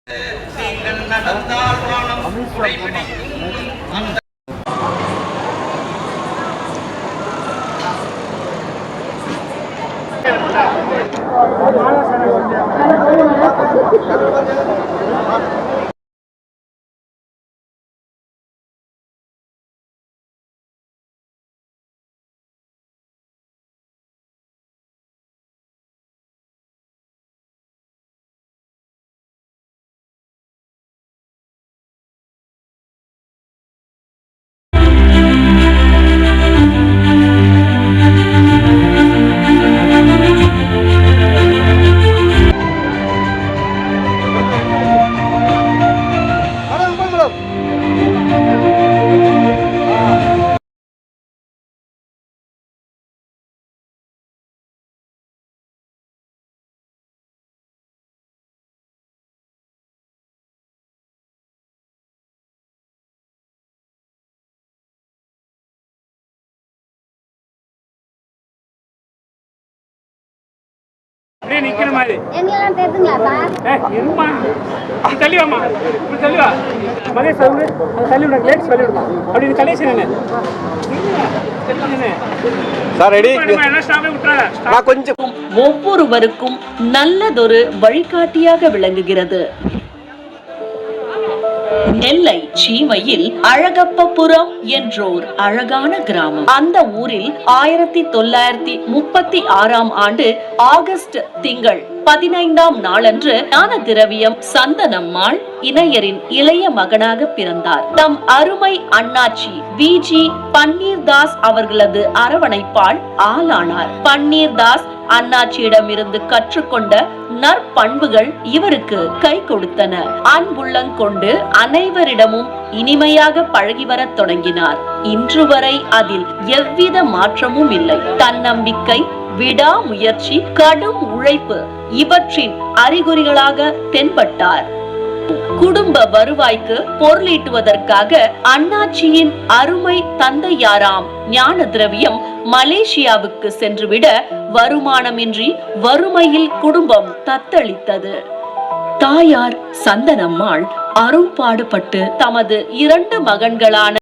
நீங்கள் நடந்தால் வானம் குடைபிடிக்கும் அந்த நிக்கிற மாதிரி எங்கெல்லாம் பேசுங்களா சார்? இருமா தள்ளிவாமா இப்படி தள்ளிவா மகே சொல்லு தள்ளி விட லேட்ஸ் தள்ளி விடுமா அப்படி இது கலேஷன் என்ன சார் ரெடி கொஞ்சம் ஒவ்வொருவருக்கும் நல்லதொரு வழிகாட்டியாக விளங்குகிறது. நெல்லை சீமையில் அழகப்பபுரம் என்றோர் அழகான கிராமம். அந்த ஊரில் 1936ஆம் ஆண்டு ஆகஸ்ட் திங்கள் 15ஆம் நாளன்று ஞான திரவியம் சந்தனம்மாள் இணையரின் இளைய மகனாக பிறந்தார். தம் அருமை அண்ணாச்சி வி.ஜி. பன்னீர்தாஸ் அவர்களது அரவணைப்பால் ஆளானார். பன்னீர்தாஸ் அண்ணாச்சியிடமிருந்து கற்றுக்கொண்ட நற்பண்புகள் இவருக்கு கை கொடுத்தன. அன்புள்ளங்கொண்டு அனைவரிடமும் இனிமையாக பழகி வரத் தொடங்கினார். இன்று வரை அதில் எவ்வித மாற்றமும் இல்லை. தன்னம்பிக்கை, விடாமுயற்சி, கடும் உழைப்பு இவற்றின் அறிகுறிகளாக தென்பட்டார். குடும்ப வருவாய்க்கு பொருளீட்டுவதற்காக அண்ணாச்சியின் அருமை தந்தையாராம் ஞான திரவியம் மலேசியாவுக்கு சென்றுவிட வருமானமின்றி வறுமையில் குடும்பம் தத்தளித்தது. தாயார் சந்தனம்மாள் அரும்பாடுபட்டு தமது 2 மகன்களான